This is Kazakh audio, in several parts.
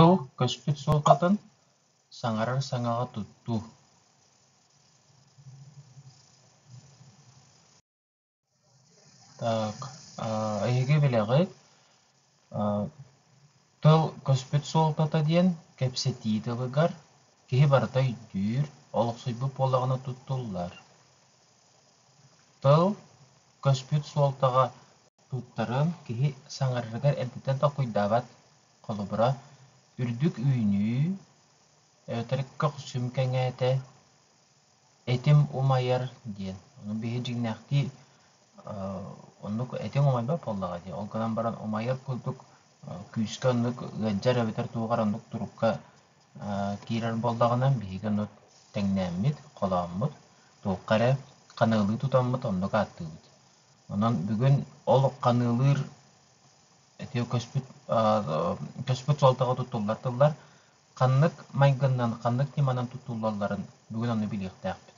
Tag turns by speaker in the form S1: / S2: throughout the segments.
S1: Тыл көспүт суолтатын саңарар саңаға тутту. Так, эйге билеги тыл көспүт суолтата диен кепсетии тылыгар киһи барыта үйдүүр олохсуйбу поллагына туттуллар. Тыл көспүт суолтага туттарын киһи саңарарыгар элбитен токуйдаабат колубура үрдүк үйнүү өтөрүккө кусум кеңээте этим умайар диен. Onu bihi jignähti onluk etин умайба поллага ди. Олганан баран умайар кулдук күйске онлук гыджар өбүтер тугар онлук турукка кирер боллагынан биһиге онлук теңнәммит, колааммыт, тууккара каныылыы тутаммыт онлук аттыыбыт. Онон бүгүн ол каныылыыр эти көспүт суолтага туттуллар тыллар каннык майгыннан, каннык тиманан туттулларларын бүгүн оны билиэхтээхпит.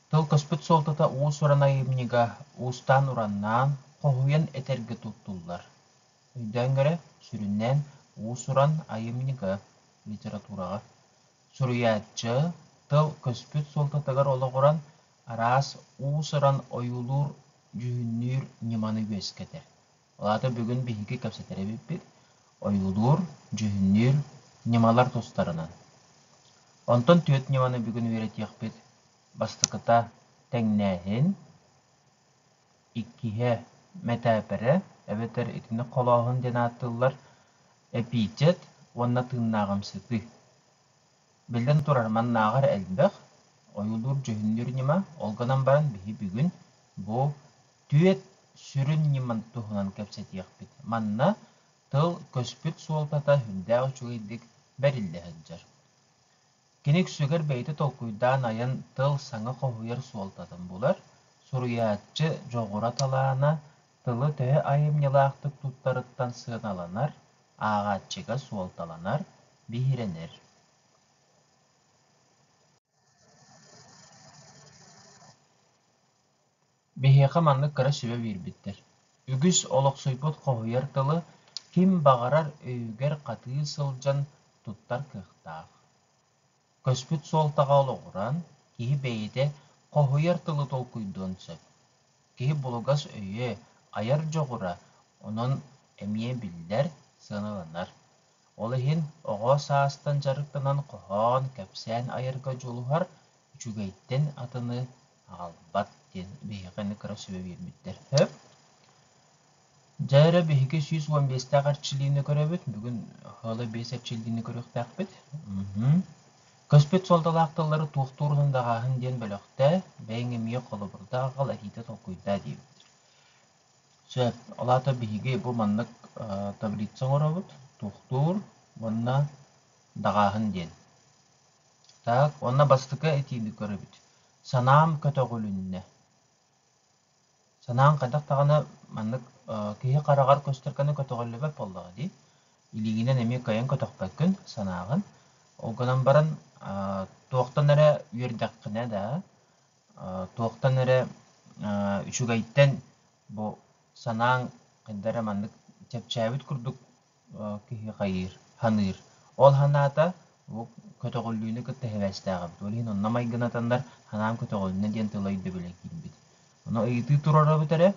S1: Тыл көспүт суолтата уус уран айымнига уустаан ураннаан кохуйан этерге туттуллар. Үйдөн көрө сүрүннен уус уран айымнига литературага. Суруяатчы тыл көспүт суолтатагар ологуран араас уус уран оюлуур жүһүннүүр ниманы үескетер. Олата бүгүн биһиги кепсетере биппит оюлуур жүһүннүүр нималар тустарынан. Онтон түөт ниманы бүгүн үйретиэхпит бастыкыта теңнээһин иккиһэ метээпере эбетер итини колооһун ден ааттыллар эпитет уонна тыыннаагамсыты. Билден турар маннаагар элбэх оюлуур жүһүннүүр нима олганан баран биһи бүгүн бу түөт сүрүн ниман туһунан кепсетиэхпит. Манна тыл көспүт суолтата хүлдээх үчүгейдик бэриллэһэлдьэр. Киник сүгэр бэйти толкуйдаан айан тыл саңа хохуйар суолтатын булар, суруяатчы жоғура талаана тылы төһө айымньылаахтык туттарыттан сыаналанар, аагааччыга суолталанар, биһирэнэр. Биһиэхэ маннык кыра сүбэ биирбиттэр. Үгүс олохсуйбут хохуйар тылы ким бағарар өйгер қатыы сылжан туттар кыахтаах. Көспүт суолтаға олоғуран киһи бэйите хохуйар тылы толкуйдуон сөп. Киһи булугас өйө аяр жоғура онон эмиэ биллэр сыаналанар. Ол иһин оҕо саастан жарыктанан коһоон кэпсээн айарга дьулуһар үчүгэйттен атыны аҕалбат диэн биһиэхэ кыра сүбэ биирбиттэр. Жайра биһиги 115 арчилиини көрөбүт, бүгүн хыла 5 арчилиини көрөктээхпит. Көспүт суолталаахтыллары туохтуурунундагааһын диэн бөлөхтэ бэйин эмиэ холобурда агал атиите толкуйдаа диэбиттэр. Сөп, олаата биһиги бу маннык таблица оҥоробут, туохтуур уонна дагааһын диэн. Так, уонна бастыка этиини көрөбүт. Санаам көтөҕүлүннэ. Санаан кайдах тагана маннык киһи карагар көстөркөны көтөҕөллөбөп боллаҕа дии. Илигинен эми кайан көтөхпөккүн санаагын. Олгонан баран туохтан эре үөрдэххине да, туохтан эре үчүгэйттен бу санаан кайдара маннык чэпчээбит курдук киһи хайыыр, ханыыр. Ол ханаата бу көтөҕөллүүнү кытта хэбэстээҕэбит. Ол иһин онна майгынатаннар ханаам көтөҕөлүнэ диэн тылайда билэкиинбит. Оно ыйытыы турарабыт эре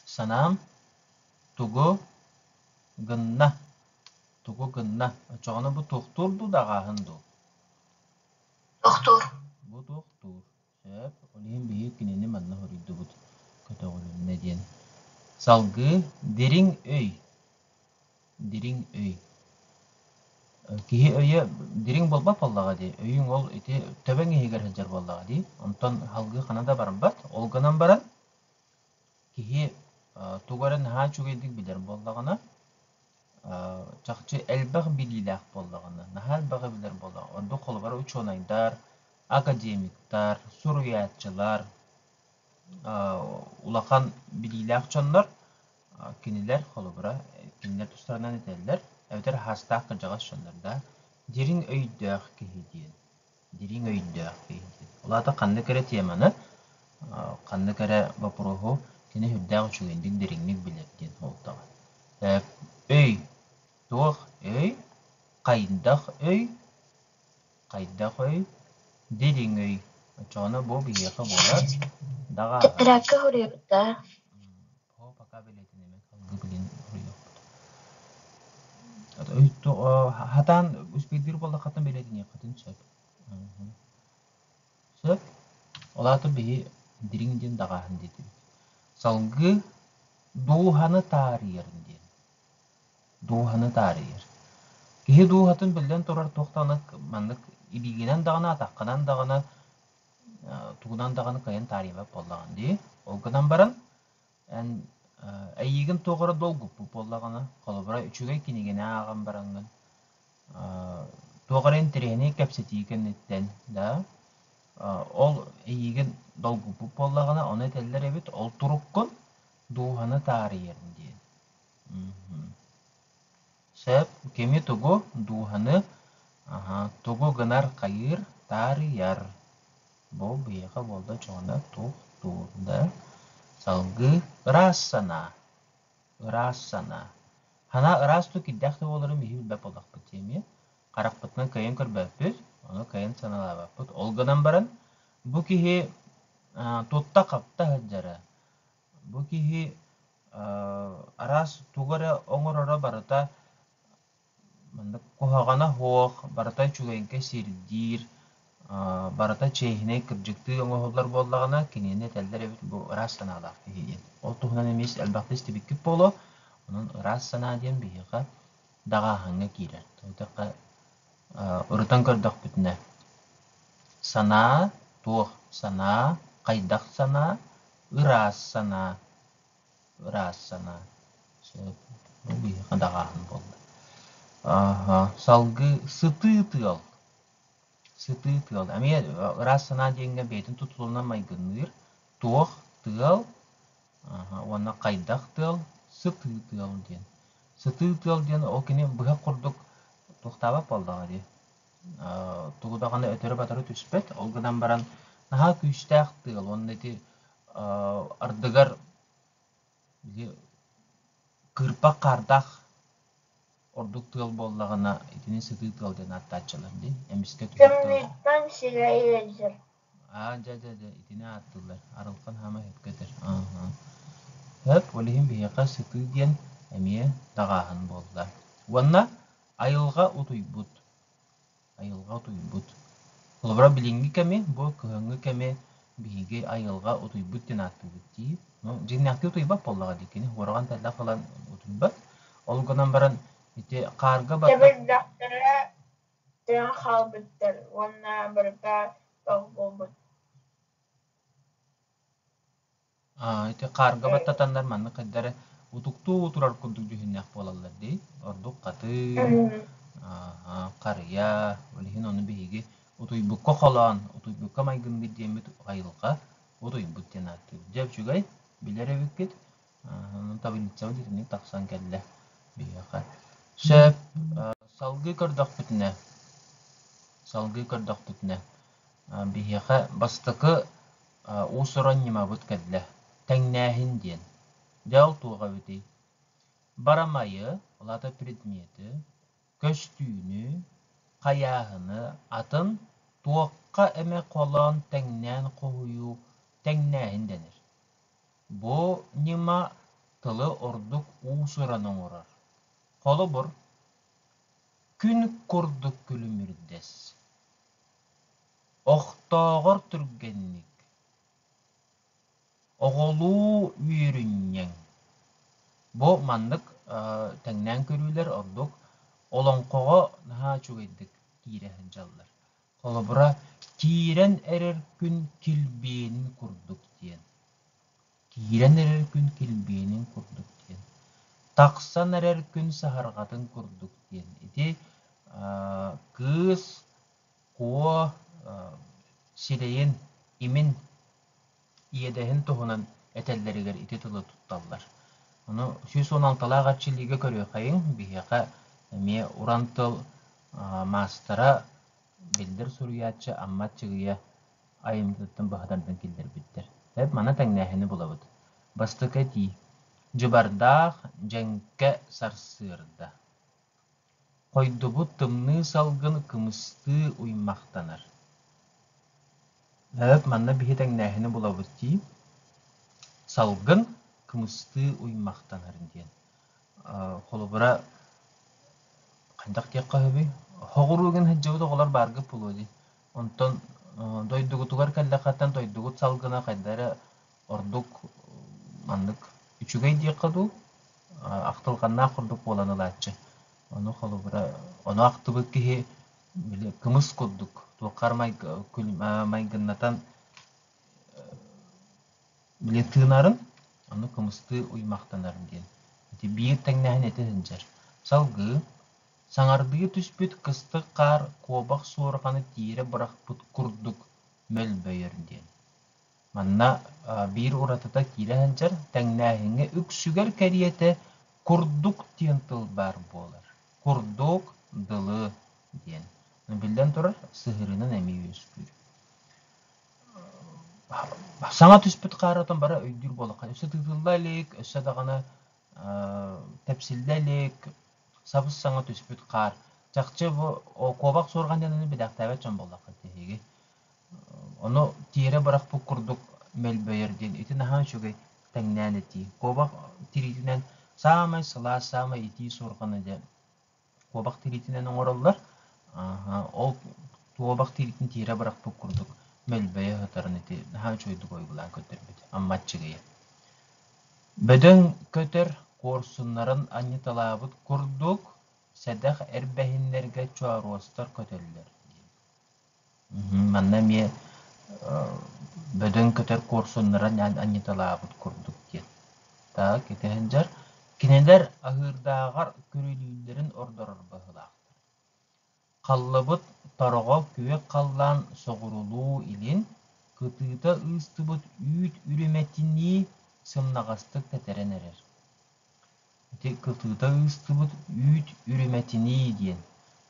S1: санаам тугу гынна. Тугу гынна. Очоҕоно бу туохтуурду дагааһын дуу.
S2: Туохтуур.
S1: Бу туохтуур. Сөп, олиһин биһиги кинини манна хоруйдубут көтөҕөлүннэ диэн. Салгыы дириң өй. Дириң өй. Киһи өйө дириң болбат боллаҕа дии. Өйүң ол ити төбөң иһигэр сылдьар боллаҕа дии. Онтон халгыы ханада барбат. Олганан баран киһи тугарын хаа чугайдык билэр боллаҕына чахчы элбэх билиилээх боллаҕына, наһаа элбэҕэ билэр боллаҕына. Ордук холубара ученыйдар, академиктар, суруяатчылар, улахан билиилээх дьоннор кинилэр холубара, кинилэр тустарынан этэллэр, эбитер хастаах кыдьаҕас дьоннорда дириң өйдөөх киһи диэн. Дириң өйдөөх киһи диэн. Улаата ханнык эре теманы, ханнык эре вопроһу кини хүрдээх үчүгэйдик дириҥник билэр диэн холтаҕа. Өй, туох Kaydak öy, derin öy. Çoğuna bu bir yaka bolar. Dağa.
S2: Rakı huruyor da.
S1: O baka biletin emek. Algı bilin huruyor. Öy, hatan üspeydir bolla katın biletin yakatın söp. Söp. Olatı bir diringin dağahın dedi. Salgı duhanı tariyerin diye. Duhanı tariyer. Kihi duhatın bilden torar tohtanık manlık iliginen dağına atakkanan dağına tuğunan dağını kayan tariye bollağın diye. Olgadan baran en ayigin toğara dolgup bu bollağına kolobra üçüge kinigene ağam barangın. Toğara entirehine kapsetigen etten da ol ayigin dolgup bu bollağına onu eteller evet ol turukkun duhanı tariyerin diye. Sep kemi tugu duhanı tugu gınar kayır tariyar. Bu biyaqa bolda çoğuna tuğda salgı ırasana. Hana ıras tu kiddakta olarım bihi bilbep olaq bitemi. Qaraq bitmen kayın körbeppiz. Onu kayın sanalabapпыт. Olgadan baran bu kihi tutta kapta hajjara. Bu kihi aras tugara oңорора barata kuhagana hoq barata çugenke sirdir. Barata çeyhine kırcıktı oңоһуллар боллағына кинене телдер эбит бу ырас санаалаах киһиин. Ол туһунан эмес элбахта истибиккип боло, онун ырас санаа диэн биһиға даҕааһыҥҥа киирэр. Тойтаққа ырытан көрдөх бүтүнэ. Санаа, туох санаа, хайдах санаа, ырас санаа. Бу биһиға даҕааһын болду. Салгы сытыы тыал. Sıtı tığal. Ama ras sana diyenge beytin tutuluna maygınır. Tuğ tığal. Ona kaydak tığal. Sıtı tığal diyen. Sıtı tığal diyen o kini bıha kurduk. Tuğtaba paldağa diye. Tuğda kana ötürü batarı tüspet. Olgadan baran naha küçtağ tığal. Onun eti ardıgar kırpa kardak orduk tığal bollağına itinin sıtı tığal diyen hatta açılır diye. Emiske tüyük tığal.
S2: Kemlikten şirayı
S1: itine attılar. Arılkan hama hep getir. Hep olihim bihiqa sıtı diyen emiye dağahın bollar. Vanna ayılga utuybut. Kulubra bilingi kemi, bu kıhıngı kemi bihige ayılga utuybut diyen attıbut deyip. Jini akti utuybap bollağa dikini. Horgan tella falan utuybat. Olgunan baran iti karga batta.
S2: Tabii doktora diyen hal bitter. Ona berita dolgubut.
S1: Iti karga batta tanlar manna kaddara utuktu turar kuntuk juhinyak bolallar di. Orduk katı, karya, olihin onu bihigi utuybukka xolan, utuybukka maygın diyen bit ayılga utuybut diyen attı. Jab çugay bilere vikit. Tabi nitsav ditini taksan kelle biyaqa. Söp salgı kırdak bütüne. Biyaqa bastıkı usuran nima but kelle. Tengnähin diyen. Jal tuğa biti. Baramayı, olata предметі, köstüğünü, kayahını, atın tuğakka eme kolan tengnän kohuyu tengnähin denir. Bu nima tılı orduk usuran oňorar. Kolu bur, kün kurduk külümürdes. Ohtağır türgenlik. Oğulu yürünyen. Bu mandık tengnän körüler orduk. Olonqoğa naha çugaydık kirehin jallar. Kolu bura kiren erer kün kilbenin kurduk diyen. Kiren erer kün kilbenin kurduk diyen. Taksan erer kün sahargatın kurduk diyen. Iti kız, kuwa, sileyin, imin, iyedehin tuhunan etelleriger iti tılı tuttallar. Onu 116'la gatçiliğe körüyor kayın. Bihiqa emiye urantıl mastera bildir suriyatçı ammat çıgıya ayımdıttın bahadardın kildir bittir. Hep mana tengnähini bulabıd. Bastık eti. Jibardağ jenke sarsırda. Hoydubut tımnı salgın kımıstığı uymaqtanar. Evet, manna bihi tengnähini bulabıt ki, salgın kımıstığı uymaqtanarın diyen. Kolubura kandak diye kahve. Hoğuruğun hıccıvı da olar bargı pulu di. Ondan doydugutugar kalla katan doydugut salgına kaddara orduk mandık. Üçügey diye kadu. Aqtıl kanna kurduk bolanı latçı. Onu kolubura onu aqtıbıt ki kımız kudduk. Tuqar maygınnatan bile tığnarın onu kımıstığı uymaqtanarın diyen. Bir tengnähin eti hıncar. Salgı saŋardığı түспүт кыстык кар куобак суорганы тире бырахпыт курдук мөлбөйөр диэн. Манна бир уратыта кире ханчар тәңнәһиңе үксүгер кәриете курдук диэн тылбар болар. Курдук дылы диэн. Билден турар сыһырынан эми үскүр. Саңа түспүт каратын бара өйдүр болакка. Өсө тыгыллалык, өсө дагана тепсиллелик, сабыс саңа түспүт қар. Жақчы о кобақ сорған денені бедақтабет жан болақы тегеге. Оны тире бірақ бұл күрдік мөлбөйерден. Еті нахан шөгей тәңнәні ти. Кобақ тиритінен самай сыла, самай ити сорғаны де. Кобақ тиритінен оңыралар. Ол кобақ тиритін тире бірақ бұл күрдік мөлбөйе ғытарын еті. Нахан шөйді қойғылан көтер бет. Амматчыгейе. Бөдің көтер корсуннарын анниталабыт курдук сәдәх әрбәһиннәргә чуаростар көтөлләр. Манна ме бөдөн көтөр корсуннарын анниталабыт курдук ди. Так, этенҗәр кинеләр ахырдагар көрүлүләрен ордорор баһылак. Қаллыбыт тарыга көе қаллан соғурулуу илин кытыта ыстыбыт үйт үрүмәтини сымнагастык тәтеренерер. Ити кытыта ыстыбыт үйт үрүмәтини диен.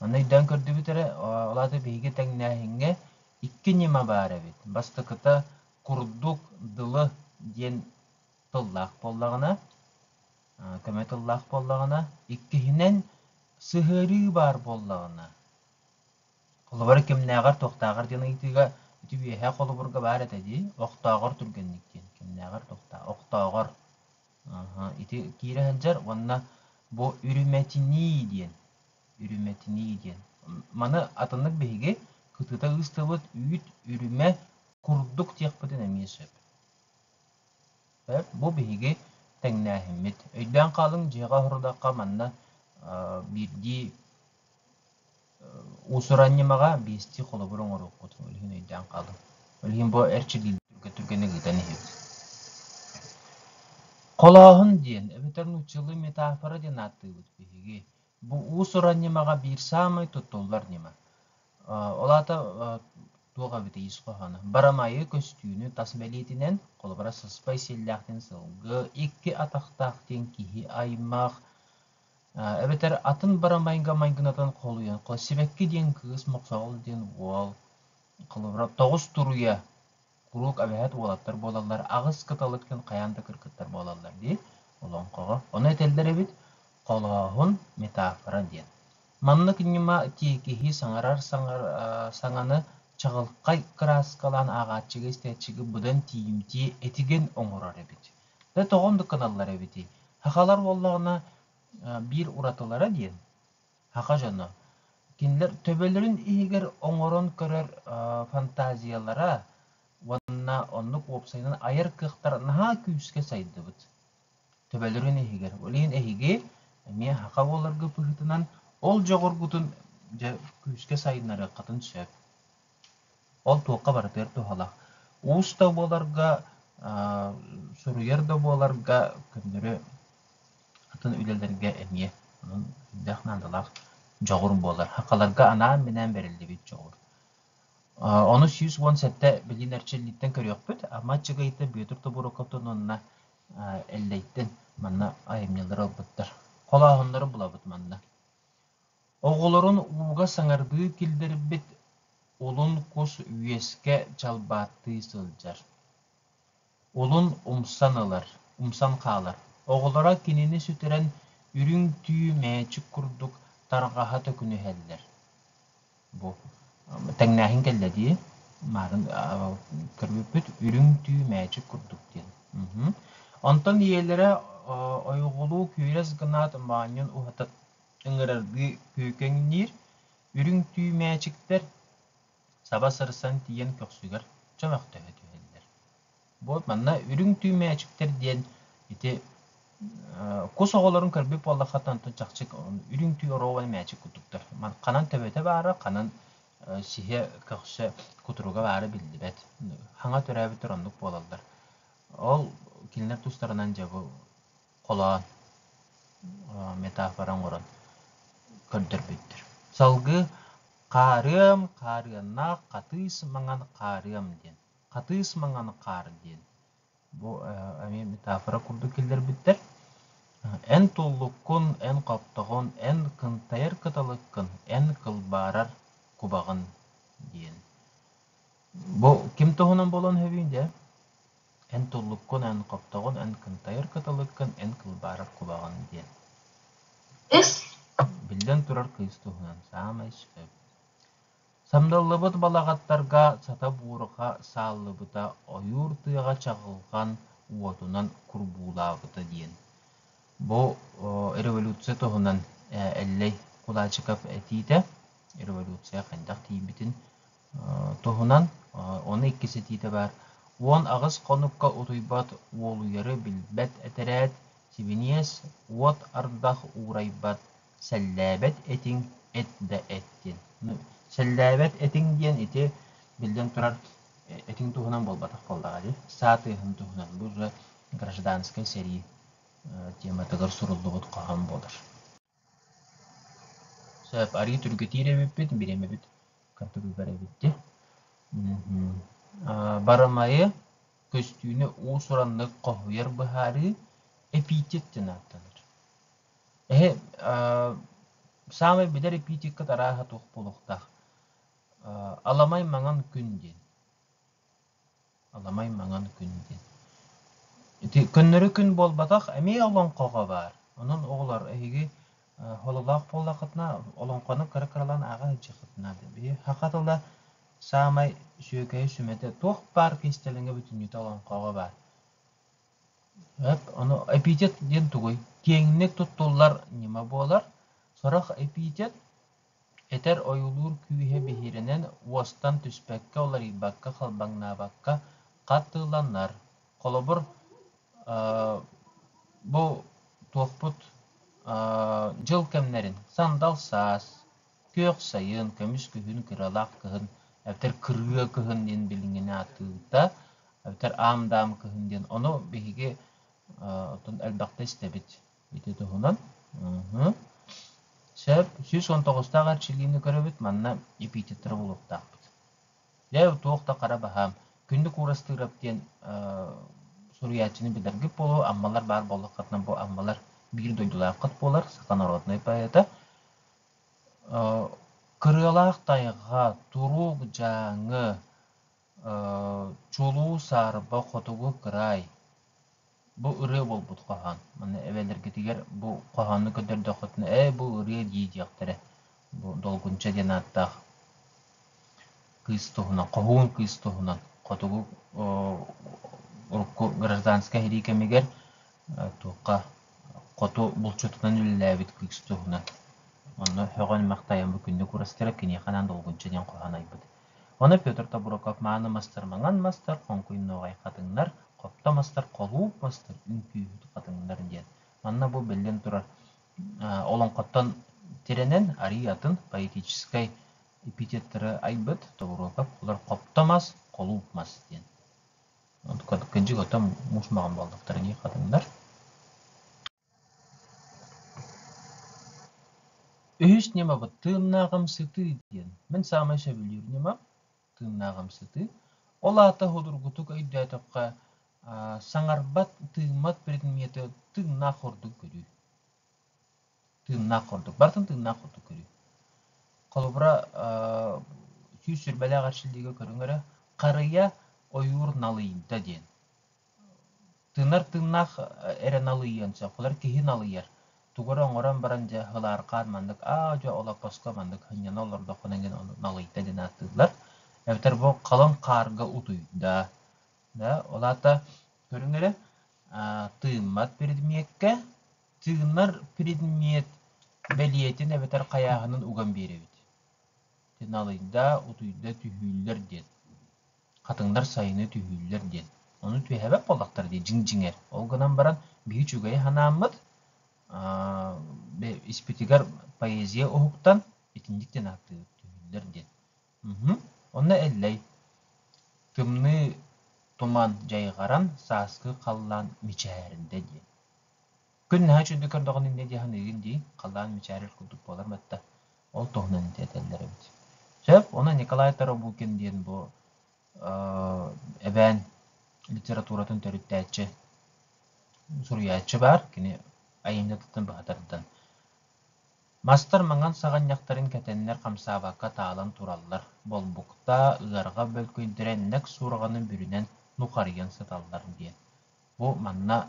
S1: Аны үйден көрді бітере, олады бейге тәңнәхінге икки нема бары бит. Бастықыта курдук дылы диен тыллақ боллағына, көмі тыллақ боллағына, иккihinen сыхыры бар боллағына. Қолыбары кемнәғар тоқтағар дені итіға үті бейхе қолыбырға бар әтәді, оқтағар түргенліктен. Кемнәғар оқтағар. Ити кире хәлжар, онна бу үрүмәтини диен. Үрүмәтини диен. Маны атынлык бейге кытыта ыстыбыт үйт үрүмә курдук тиякпытын әмесіп. Бу бейге тәңнәхіммет. Өйден қалың жеға хұрдаққа манна бірді усураннемаға бести қолы бұрын ұрық құтын. Өлген өйден қалың. Өлген бу әрчілді түргені ғыдан ехет. Қолағын ден, әбетерін ұчылы метафора ден атты өт бейге. Бу усураннемаға бір самай тұттолар нема. Олата туға біті ес қоғаны. Барамайы көстүйіні тасбәлетінен, қолы бара сыспай селләқтен сылғы, екі атақтақтен кейі аймақ. Әбетер атын барамайынға майгынатан қолуян, қолы себәкке ден кыз мұқсағыл ден ол. Қолы бара тоғыз тұруя, құруқ әбәхет олаттар болалар, ағыз кыталықкен қаянды кіркіттар болалар дей, олан қоға. Оны әтелдер әбет, қолағын метафора ден. Манны кінема текехи саңарар саңаны чағылқай краскалан ағатчығы істәтчігі бұдан тиімте етіген оңырар әбет. Дә тоғымды каналлар әбеті. Хақалар боллағына bir uratılара diyen. Haka canı. Kinler töbelerin егер оңырын көрер фантазиялара ванна онлuk websaytынан ayır kıqtar naha küyüske saydı bud. Töbelerin егер. Oleyin ehige me haka olargı pıhıtınan ol жоғыр gutun küyüske sayınları qatın söp. Ol toqqa barıtır tohalaq. Usta bolarga suruyar da bolarga kündürü atın ülelerge emiye. Onun dağnandılar жоғыр bolar. Haqalarga ana menen berildi bit жоғыр. Onu 117'te bilinерчелliktен көрüyor bit. Ama çıgaydı büyütürtü bu rokotun onunla elleytten manna ayımyaları albatlar. Kolağınları bulabıt manna. Oğulların uğuğa sanardığı kildir bit olun kos üyeske çalbattığı sılcar. Olun umsan qalar. Oğullara kinini sütüren ürün tüyü meyçik kurduk targaha tökünü heller. Bu tengnahin kelledi marın kırbüt ürün tüymäçi kurduk diyen. Ondan yelere oygulu küyres gınat manyon uhatat ıngırardı kökenir ürün tüymäçikler saba sarısan diyen köksüger çomak töhötüheller. Bu manna ürün tüymäçikler diyen iti kus oğulların kırbüp olla hatantın çakçık ürün tüy oroğan mäçik kurduklar. Man kanan töbete bara kanan sihe kökse kuturuga bara bildi bet. Hanga töräbi töröndük bolallar. Ol kilinler tustaranan jabı kolağın metaforan oran kördürbüttür. Salgı karım, karına katıyız mangan karım diyen. Katıyız mangan kar diyen. Bu metafora kurdu kildir bitter. En tullukkun, en kaptağın, en kıntayır kıtalıkkın, en kılbarar kubağın diyen. Bu kim tohunan bolan hövünde? En tullukkun, en kaptağın, en kıntayır kıtalıkkın, en kılbarar kubağın diyen. Bilden turar kıyız tohunan, sağmay şöp. Samdallıbıt balağattarga sata buğruğa sağlıbıta oyur tığağa çağılgan uotunan kurbuğulağıbıta diyen. Bu revolütsiya tohunan elley kulaçıkap etiyde revolütsiya kandak tiyibitin tohunan onu ikkisi tiyde var. Uon ağız konukka utuybat uoluyarı bilbet eteret sibiniyes uot ardaq uğraybat sellabet etin et de ettin. Sellabet etin diyen iti bilden turar etin tohunan bolbatak bollağı. Saatıyın tohunan bu гражданской серии тематыгар суруллубут каһан болар. Сөп ари түргө тииребиппит, биремебит картыгы беребитти. Барамайы көстүүнү уусураннык кохуяр быхары эпитеттен аттаныр. Самый бидер эпитетке тараха тух болуктах. Аламай маңан күнден. Аламай маңан күнден. Күннөрү күн болбатах эми олон кога бар. Онун оглар эги хололак боллакытна олонкону кыркыралан ага жыгытна деби. Хакатылда самай сүйөкөй сүмете тох бар кестелинге бүтүнүтө олон кога бар. Хеп ону эпитет ден тугуй. Кеңнек туттулар нима болар? Сорах эпитет этер оюлур күйе бихиренен уостан түспекке олар ибакка халбаңнабакка каттыланнар. Колобур bu tohput jıl kemlerin sandal sas, kök sayın, kömüs kühün, kıralak kühün, evter kırığı kühün den bilingine atığıda, evter amdam kühün den onu bihige otun elbaqta istebit. Bite tohunan. Sep 119'ta garçiliğini görübüt manna epitetre bulup taqbıt. Ya toqta qara baham. Kündük uğrastırıp den Suriyatçını bilergip bolu, ammalar bar bolu qatnan bu ammalar bir doydular qat bolar, saqa narodnay payata. Kırılaq tayga turuq janı çulu sarba qotugu kıray. Bu ırı bol but qahan. Mana evelerge tiger bu qahanı köderde qatna bu ırı diyecektere. Bu dolgunça denattaq. Kız tohunan, qahun kız tohunan. Qotugu гражданская хирика мегер тоқа қото булчутунан үлләбит кикстуна. Оны хөгөн мактайын бүкүндө курастыра кини ханан долгунча ден коханайбыт. Оны Петр Табураков мааны мастер манган мастер конкуйн ногай катыңнар, копта мастер колу мастер үнкүйүт катыңнар ден. Манна бу белден турар. Олон коттон теренен ариятын поэтической эпитеттері айбыт Табураков олар коптамас, колупмас ден. Кенжи гота мушмаган балдыктар не кадыңдар. Үһүс нема бу тыыннагым сыты ден. Мен самай шабилер нема тыыннагым сыты. Ол ата ходургутук өйдө тапка саңарбат тыымат предмети тыынна хорду көрү. Тыынна хорду. Бартын тыынна хорду көрү. Колубра сүйүс сүрбеле каршылдыгы көрүңөрө карыя oyur nalıyda diyen. Tığnar tığnak ere nalıyyansa, kular kihi nalıyar. Tuguran oran baranja hılarqan mandık aja ola poska mandık hınyan olur dokunan onu nalıйта den attılar. Evter bu kalın karga utuyda. Da olata görüngere tığmat predmiyekke tığınlar predmiyet beliyetin evter kayağının ugan beribit. Nalıйта utuyda tühüller den. Katınlar sayını tühüller den. Onu tühebep bolaktar diye jing-jinger. Olganan baran bir çugayı hanamıt İspitigar poeziya ohuktan ikincikten attı tühüller den. Onu elley tımны tuman jaygaran saskı kallan miçerinde diye. Gün ha çündü kördoğun ne diye hanegin diye kallan miçerer kulduk bolar matta. Ol tohnan teteller evet. Şef ona Nikolay Tarobukин diyen bu eben literaturatın törütteçi suriyatçı var kini ayında tutun bahatardan. Master mangan saganyaktарын ketenler kamsabakka taalan turallar. Bolbukta ıgarga bölkündürennek surganın bürünen nukarıyan satallar diye. Bu manna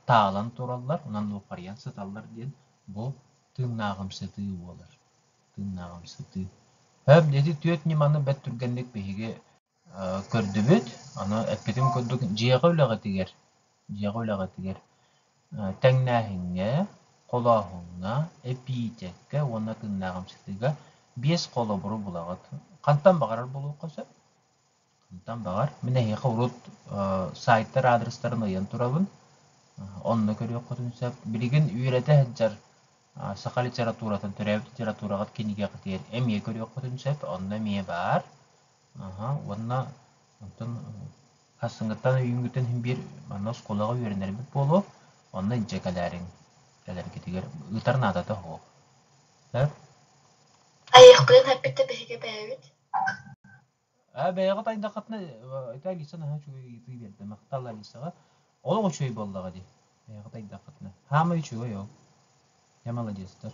S1: taalan turallar, unan nukarıyan satallar diye. Bu tığnağım sıtığı olur. Tığnağım sıtığı. Hem dedi tüyet nimanı bet türgenlik behige kördübüt. Ana epetim kördük ciğe ulağı tiger. Ciğe ulağı tiger. Тәңнәһиңә, колаһыңа, эпиитеккә, уонна тыннағымсытыга 5 коло буру булагат. Кантан багарар болу калса? Кантан багар. Менә хәйе урут сайттар адрестарын аян турабын. Онны көрөк көтүнсәп, билеген үйрәтә хәҗәр. Сакал литературатын төрәп литературага кенигә кытыр. Эмие көрөк көтүнсәп, онда мие бар. Уонна онтон хасыңгыттан үйүнгүтен бир манос колага үйрәнер бит болу. Онна инчекаларың каларга тигер ытарнада да хо. Хәп.
S2: Аяқпен хәппетте беге бәйбит.
S1: Бәяга тайда катны италисан ха чуй итү берде. Макталла лисага. Ол очой боллага ди. Бәяга тайда катны. Хама үчүгө ё. Я молодецтер.